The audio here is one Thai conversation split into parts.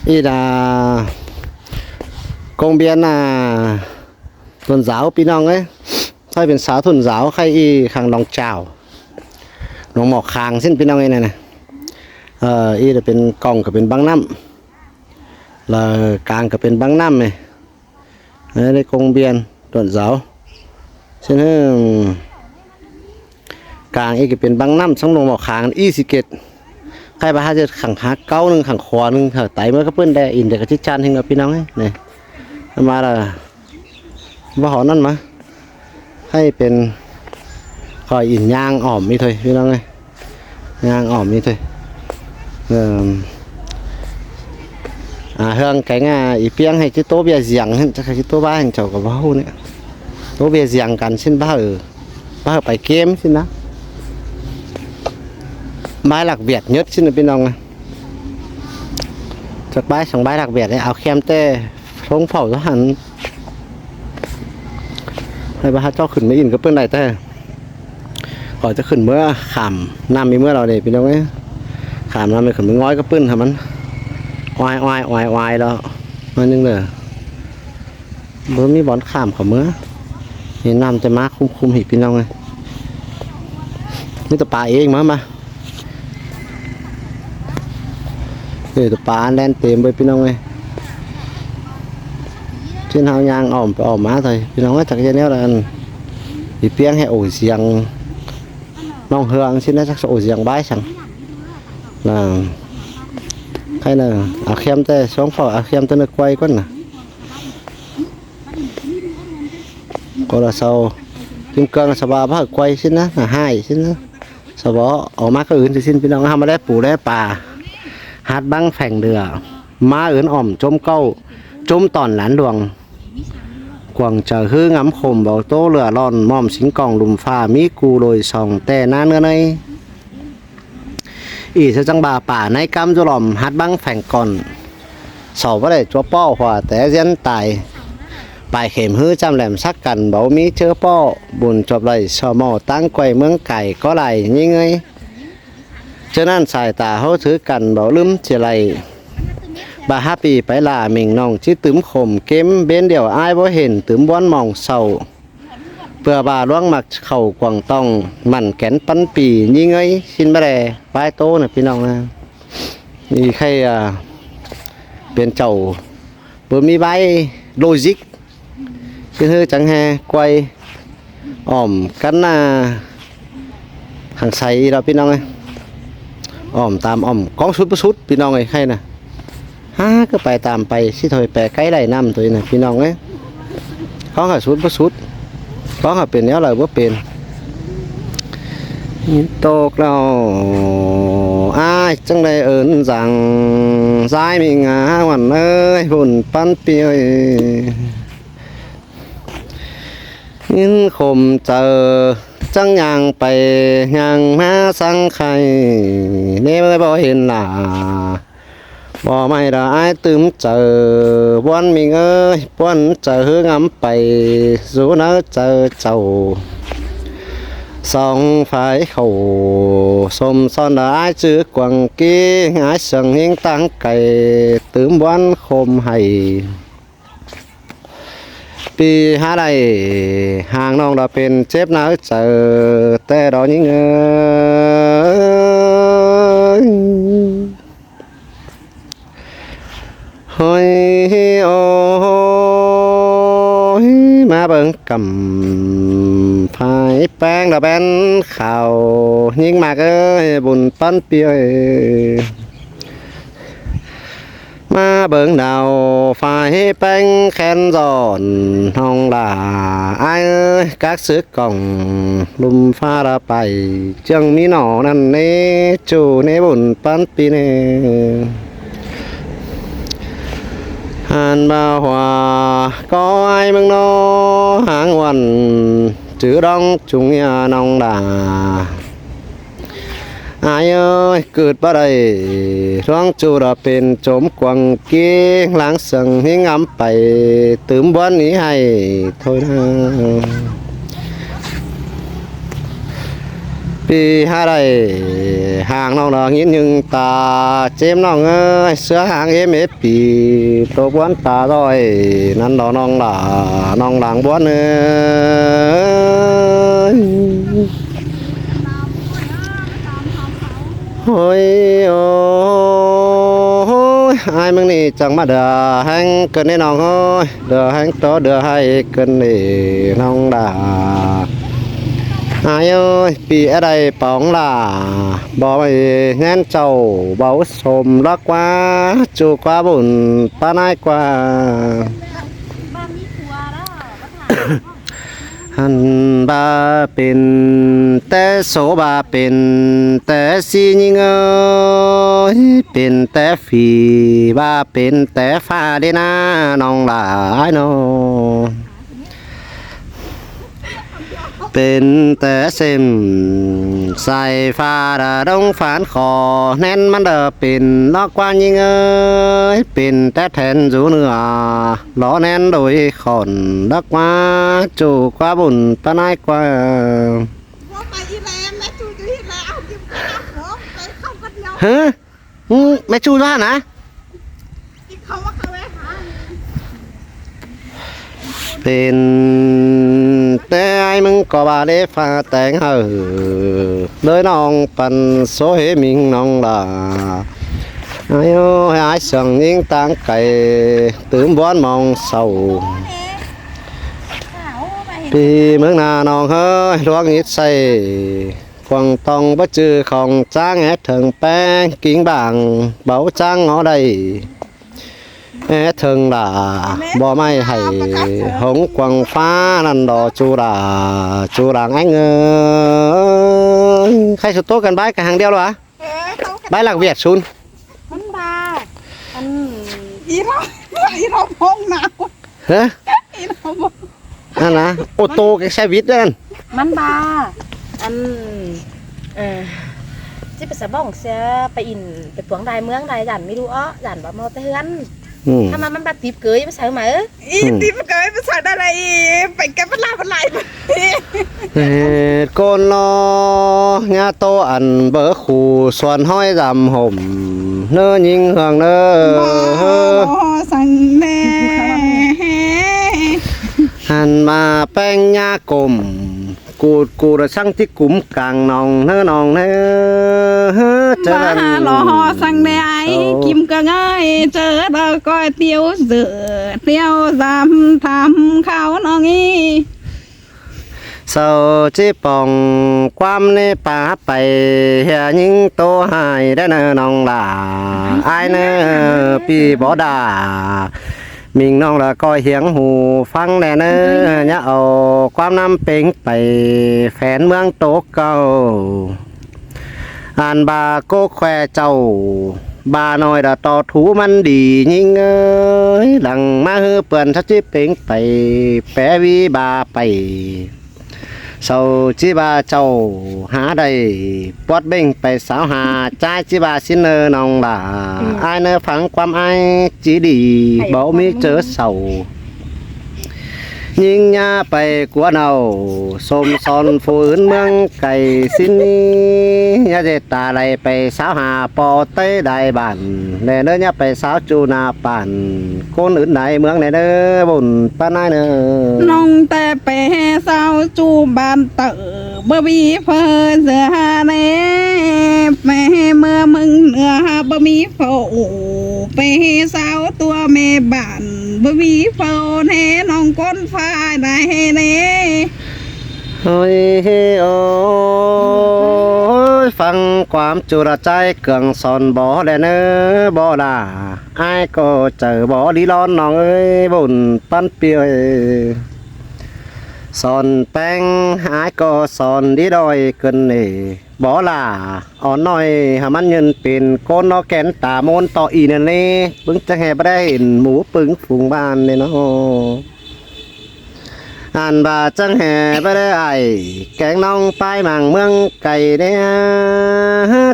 ý là công viên là tuần giáo pi nong ấy thôiเป็นสาวtuần giáo ใครอีขังน้องเจ้าน้องหมอกคางเส้นพี่น้องไอ้นี่นะอีจะเป็นกล่องก็เป็นบางน้ำแล้วกลางก็เป็นบางน้ำในcông viên tuần giáo เช่นกลางอีก็เป็นบางน้ำช่องลงหมอกคางอีสิเกตใครบ้าจะขังหาเก้าหนึ่งขังขวาหนึ่งไต่เมื่อก็เปิ้นได้อินเด็กกับชิดจันให้กับพี่น้องนี่มาละว่าหอนั่นมาให้เป็นคอยอินย่างอ่อมนี่thôiพี่น้องเลยย่างอ่อมนี่thôi hương cái ngà ý piang hay chứ tố bia giang hết chắc chứ tố ba hành chầu của bao nữa tố bia giang cần xin ba ở bài kem xin đó bài lạc Việt nhất xin được bên ông chắc bài xong bài lạc Việt đấy áo kem tê không phẩu đó hẳn hay ba cho khẩn mấy in cái bên này tê gọi cho khẩn mưa khảm năm mươi mưa nào để bên ông ấy khảm năm mươi khẩn mới ngói cái bên hảมันoai đó nói nhưng là bữa mi bón khảm của mưa thì nằm cho má khum hỉ bên ông nàyนี่ตัวปลาเองมานี่ตัวปลาแล่นเต็มไปพี่น้องเลยเช่นเฮายางอ่อมไปอ่อมมาthôiพี่น้องก็จักรเนี้ยlà thì pieng hay ổi giềng nong hương xin nó chắc ổi giềng bái chẳng là hay là khem tê xuống phở khem tê nó quay quá nè có là sau kim cương là sau ba bác quay xin á là hai xin á sau đó ở má có ứng thì xinพี่น้องทำมาได้ปูได้ปลาhạt băng phèn đừa má ứng ỏm trôm câu trôm tòn lán đường quảng chờ hư ngắm khổm bảo tô lửa lòn mòm xính còng lùm pha mí cù đồi sòng tè na nữa này ý sẽ chẳng bàป่าในcam cho lòm hạt băng phèn còn sầu vào đây cho po hòa té dân tài bài khểm hư trăm lẻm sắc cằn bảo mỹ chớ po buồn chọc đầy sò mò tăng quầy mương cày có lại như ngươi cho nên xài tà hô thứ cằn bảo lưm chỉ lại bà happy phải là mình nòng chứ túm khổm kém bên điều ai bó hình túm bón mỏng sầu vừa bà loang mặc khẩu quảng tòng mặn kén bắn pì như ngươi xin bà đè vai tô nàyพี่น้องนะนี่ใครเป็นเจ้าบมีใบlogic cái hơi chẳng hè quay ỏm cắn hàng xay đóพี่น้องơi ỏm tam ỏm có sútพี่น้องơi hay nè ha cứไปตามไปสิthôiไปไกลไหลน้ำตัวนี้พี่น้องเอ้ยcó cả sút có cảเป็นแล้วเลยว่าเป็นตกเราai chẳng đây ơn rằng dai mình hoàn ơi hồn pan piêu nhưng khom chờ chẳng nhàngไปnhàng má sang khay nếuบ่เห็นlàบ่ไม่ได้ตื่มเจอวันมิงเอ้ยวันเจอหงำไปสู้นะเจอเจ้าสองฝ่ายเขาสมซ้อนได้จื้อกวางกี้หายเสียงหิงตั้งไก่ตื่มวันคมให้ปีหาได้ห่างน้องเราเป็นเจ็บหนาวเจอแต่ดอกยิ่งเอ้ยเฮ้ยโอ้ยมาเบิ่งกำพายแป้งดอกแบนข่าวยิ่งมากเอ้ยบุญปั้นเปียมาเบิ่งดาวฝ่ายแป้งแขนจอนห้องลาไอ้เอ้ยกักซึกกล่องลุมฟ้าละไปจังมีหนอนั่นเน่จูในบุญปั้นปีเน่หันบ่าวหัวcó ai mừng nó hàngวันchữ đông chúng nhà nông đà ai ơi cướp ba đây thoáng chu đãเป็นโจมกวางเกี้ยงล้างสังหิ้งอ้ำไปตื่มบ้านนี้ให้thôiนะ ปี ปีหาได้ห่างน้องน้องยินยังตาเจมน้องเอ้ยเสือหางเอ็มเอฟปีตัวบ้วนตาร้อยนั่นดอกน้องหล่าน้องหลังบ้วนเอ้ยโอ้ยโอ้ยไอ้มึงนี่จังมาเดือแห้งเกินในน้องเอ้ยเดือแห้งโตเดือให้เกินนี่น้องด่าai ơi bị ở đây bóng là bỏ mày nén trầu bảo xồm lắc quá chu quá buồn ba nay qua hắn baเป็นแต่โสบาเป็นแต่สียิงเอ้ยเป็นแต่ฝีบาเป็นแต่ฟ้าเด้นะน้องหลายน้องเป็นแต่เส้นใส่ฟ้าดาดงฝานคอแน่นมันเดอเป็นลอกกวานยิงเอ้ยเป็นแต่แทนจูเนื้อล้อแน่นโดยขอนดักว่าจูกว่าบุญปานายกว่าฮะแม่จูว่านะเป็นแต่ไอ้มึงก็บาได้ฟ้าแต่งเลยน้องปันโซเฮมิงน้องล่ะไอ้โอ้ไอ้สั่งยิงตังไก่ตื่นบ้านมองเศร้าปีเมืองนาน้องเฮ้ยร้องยิดใส่ควงตองบ่จือของจ้างแอดถึงแป้งกิ้งบางเบาจ้างงอได้แม่ถึงล่ะบ่ไม่ให้หงกวางฟ้านั่นดอจูราจูรางไอ้เงยใครสุดโตกันใบกันหางเดียวหรอใบหลักเวียดชุนมันบาอันอีเราพงหนาวเฮ้ยอีเราพงนั่นนะโอโตกับแซวิตนั่นมันบาอันที่ไปสะบ้องเสียไปอินไปปวงใดเมืองใดดันไม่รู้อ้อดันว่ามอเตอร์เฮือนทำไมมันแบบตีบเกยไม่ใช่ไหมตีบเกยไม่ใช่อะไรไปแกเป็นลาเป็นไรโกนนอญาโตอันเบอขู่ส่วนห้อยดำห่มเนื้อยิงเหืองเนื้อสั่งแม่หันมาแป้งยากลมกูระช่างที่กุ่มกลางนองเนื้อนองเนื้อเจอหล่อสั่งแม่กิมก็ง่ายเจอเราก็เตี้ยวเสือเตี้ยวจำทำเขาน้องอีเศร้าจีปองความในป่าไปเฮียยิงโตหายได้เนื้อนองล่ะไอเนื้อปีบ่ดามิงน้องละก็เหียงหูฟังแน่เนื้อเอาความน้ำเป่งไปแฟนเมืองโตเก่าอ่านบาโกแควเจ้าบาหน่อยละต่อถูมันดียิงเอ้ยหลังมาเฮือเปื่อนทัดจิเป่งไปแปะวีบาไปเศร้าจีบาเจ้าหาได้ปวดเบ่งไปสาวหาใจจีบาสิเนอน้องล่ะไอเนอฝังความไอจีดีบ่มีเจอเศร้ายิงยาไปกวนเอาสมซอนฝืนเมืองไก่สินนี้ยาเจตาไรไปสาวหาปอเต้ได้บ้านแน่เนื้อยาไปสาวจูนาป่านคนอื่นไหนเมืองไหนเด้อบุญป้านายเนอน้องแต่ไปสาวจูบ้านเตอเบอร์บีเฟอเสือเน่แม่เมื่อมึงเนื้อบะมีเฝ้าไปสาวตัวแม่บ้านบะมีเฝ้าแน่น้องก้นฟ้าได้เน่โอ้ยโอ้ยฟังความจุระใจเกืองสอนบ่ได้เนอบ่ด่าไอ้ก็เจอบ่ดีร้อนน้องเอ้ยบุญปั้นเปียวสอนแป้งหายก็สอนดีดอยเกินนี่บ่ล่ะอ่อนน้อยหามันเงินเป็นก้นนอแกนตาโมนต่ออีนั่นนี่ปึ้งจะแห่บ่ได้หมูปึ้งฝูงบ้านเลยเนาะ อ่านบาจังแห่ไปได้ไอแกงน้องปลายหมังเมืองไก่เนี่ย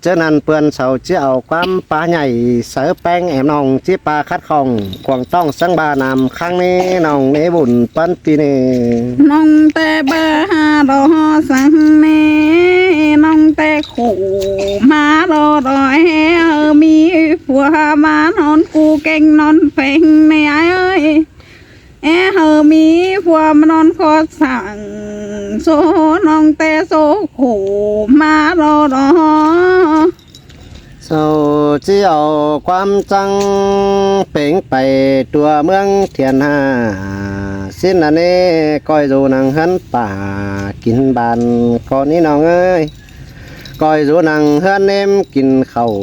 เจอนันเปื่อนเสาเจียวความปลาใหญ่เสือแป้งแอมน้องจีปลาคัดของกวางต้องสังบานำครั้งนี้น้องเนบุญปันปีนี้ น้องแต่เบอร์หารอสังเนน้องแต่ขู่มารอรอยมีผัวมานอนกูเก่งนอนเพ่งในไอ้เอ้ยมีผัวมานอนคอสั่งโซน้องแต่โซขู่มารอรอ เศร้าเจียวความจังเป่งไปตัวเมืองเทียนหาสิ้นอันนี้ก้อยดูหนังหันป่ากินบานก่อนนี้น้องเอ้ยก้อยดูหนังเฮือนเนมกินข้าว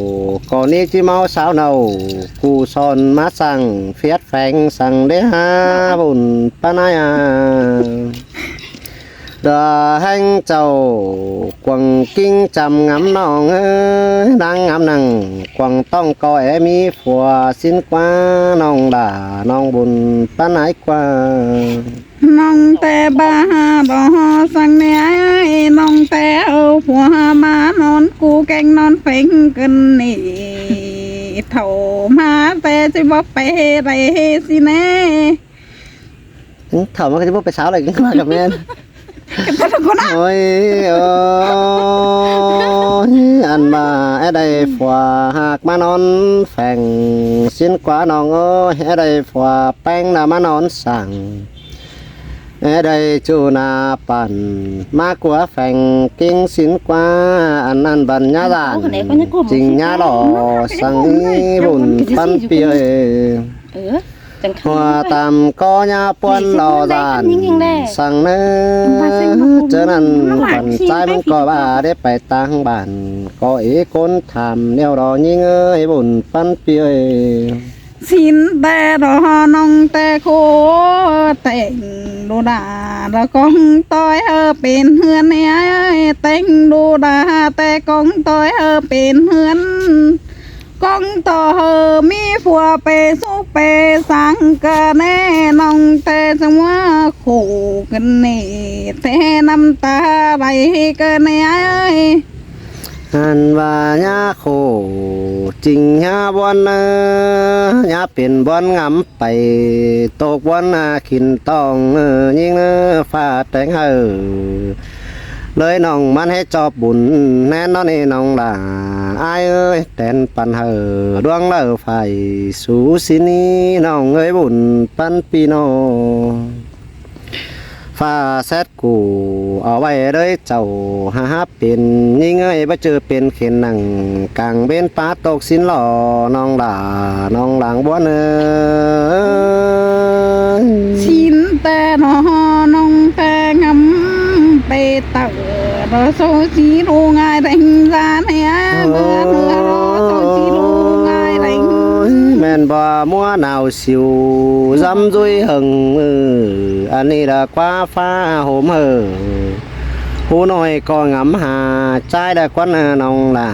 ก่อนนี้ที่เมาสาวเนากูสอนมาสั่งเฟียดแฝงสั่งได้หาบุญปานายาดาแห่งเจ้ากวางกิ้งจำงำน้องเอ้ยดังงำนังกวางต้องก้อยมีผัวสิ้นกว่าน้องด่าน้องบุญปานไหนกว่า น้องแต่บ้ารอสังเนี่ยน้องแต่เอาผัวมานอนกูแกงนอนเพ่งกันนี่เท่ามาแต่จะบอกไปไรสิแน่ ถามว่าเขาจะพูดไปเช้าอะไรกันมากับแม่น กันทุกคนนะ โอ้ยโอ้ยอันมาไอ้ได้ผัวหากมานอนแฝงสิ้นกว่าน้องเอ้ยไอ้ได้ผัวแป้งน่ะมานอนสั่งไอ้ได้จูนาปั่นมากกว่าแฝงกิ้งสิ้นกว่าอันนั้นบัญญาดานจริงญาหล่อสั่งบุญปันเปีย จัง หัวตามก็ญาปวนรอดานสั่งเนื้อเจอนั้นฝันใจมันก็ว่าได้ไปตั้งบ้านก็เอคนทำแนวรอยิ่งเอ้ยบุญปันเปีย สินแต่รอน้องแต่โคแต่งดูดาแล้วกองต้อยเป็นเฮือนเนี่ยแต่งดูดาแต่กองต้อยเป็นเฮือนกองต่อมีผัวไปสุกไปสังกันแน่น้องแต่จังว่าขู่กันนี่แต่น้ำตาไหลกันเนี่ย อันว่าญาโคจริงญาบอนญาเป็นบอนงำไปตกบอนขินต้องยิ่งฟ้าแต่งเลยน้องมันให้จอบบุญแน่นอนนี่น้องด่าอายเอ้ยแต่นปันดวงเล่าไฟสู่สินีน้องเอ้ยบุญปันปีโนฟ้าแซดกูเอาไว้เลยเจ้าหาเป็นยิ่งเอ้ยบ่เจอเป็นเข็นหนังกลางเบนป้าตกสินหล่อน้องด่าน้องหลังบัวเนย ชินแต่นอน้องแต่งำไปเต่ารอโซชีรูง่ายแรงจานเนี่ยเมื่อรอโซชีรูง่ายแรง แม่นบ่มัวหนาวสิวจำจุยหึงมืออันนี้ละกว่าฟ้าโหมผู้น้อยก็งำหาใจได้ควันน้องล่ะ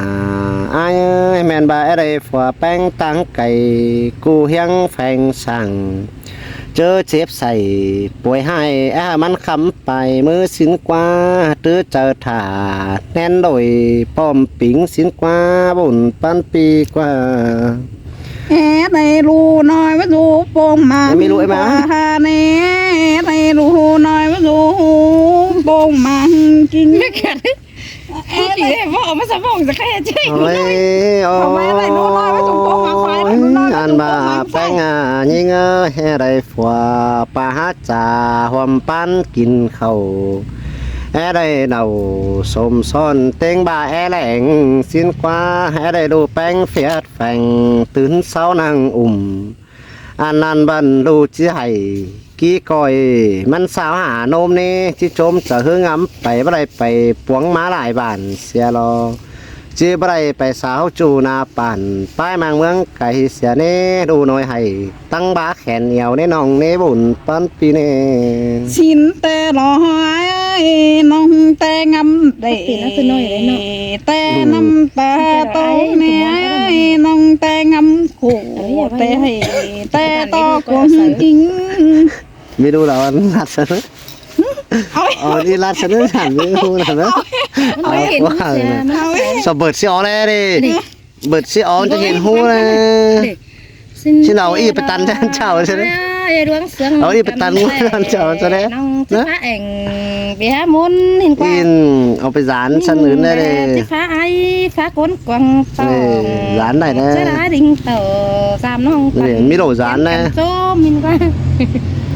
อายเอ้ยแม่นบ่ได้ฝัวแป้งตั้งไก่กูเฮียงแฝงสั่งเจอเจ็บใส่ป่วยให้มันคำไปมือสินกว่าตื้อเจอถาแน่นโดยป้อมปิงสินกว่าบุญปันปีกว่า ในรูน้อยว่าดูโป่งมา ไม่รู้ไอ้หมา ในรูน้อยว่าดูโป่งมากินไม่แข็งบอกมาสมองจะแค่ใช่ โอ้ยโอ้ ทำไมอะไรนู้นน้อยว่าดูโป่งมาควายนู้นน้อย อันบาแป้งยิงให้ได้ฝัวปลาจ่าหวมปันกินข้าวให้ได้เดาสมซ้อนเต็งบ่าแหลงสิ้นกว่าให้ได้ดูแป้งเฟียดแฝงตื่นเช้านางอันนั้นบันดูจิให้กี้ก้อยมันสาวหานมนี่ที่ชมจะเฮืองำไปบ่ได้ไปปวงมาหลายบ้านเสียรอจีบ่ได้ไปสาวจูนาป่านป้ายมังเมืองไก่เสียเน่ดูหน่อยให้ตั้งบาแขนเหนียวในน้องเนบุญปันปีเน่ ชินแต่รอยน้องแต่งำได้แต่น้ำตาโตเนี่ยน้องแต่งำขู่แต่ให้แต่ต่อกวงจริง ไม่รู้แล้วนัดซะ เอานี่รัดฉันด้วยฉันไม่รู้นะเนาะ มันบ่เห็น ว่า เสียมัน สเบิดสิออแล้วดิเบิดสิออจะเห็นหูเลย ชินเอาอีไปตันท่านเจ้าใช่ไหม ไอ้ดวงเสือง เอาอีไปตันท่านเจ้าใช่ไหม น้องจิฟ้าเองไปหามุนเห็นกว่า กินเอาไปสารฉันอื่นได้เลย จิฟ้าไอ้ฟ้าก้นกวางตอง หลานไหนนะ จะได้ดิ่งเต่าสามน้อง นี่มีโดสารนะ โจมินกว่า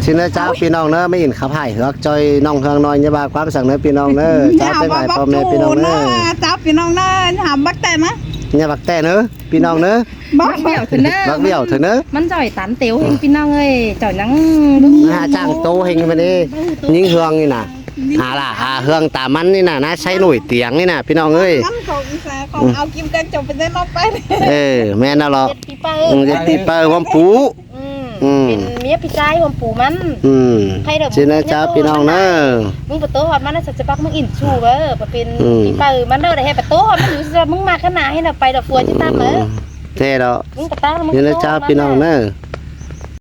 ชินนะเจ้าพี่น้องเนอะไม่อินขับไห่รักจอยน้องเฮืองน้อยยาบาความสั่งเนอะพี่น้องเนอะเจ้าไปไหวพ่อแม่พี่น้องเนอะ จับพี่น้องเนอะหามบักแต่นะ เนี่ยบักแต่เนอะพี่น้องเนอะ บั บักเบี้ยวเถอะเนอะ บักเบี้ยวเถอะเนอะ มันจ่อยตันเตียวเห็นพี่น้องเอ้ยจ่อยนัง หาจ้างโตเฮงมาดิยิงเฮืองนี่น่ะหาล่ะหาเฮืองตามันนี่น่ะนะใช้หน่วยเตียงนี่น่ะพี่น้องเอ้ย งั้นของอีสานของเอากิมกันจบไปได้รอบไป แม่น่ะหรอก เจ็ดปีเป้า จะตีเปิลความปู เป็นเมียพี่ชายของปู่มัน ชินนะเจ้าพี่น้องเนอะ มึงประตูหอดมันน่ะจะปักมึงอินชูเว้อบ่เป็นพี่เป้ามันเด้อได้ให้ประตูหอดมันอยู่ซะมึงมาขนาดให้น่ะไปดอกฟัวจิตามเด้อ เท่ดอก มึงกระตามึง ชินนะเจ้าพี่น้องเนอะ ม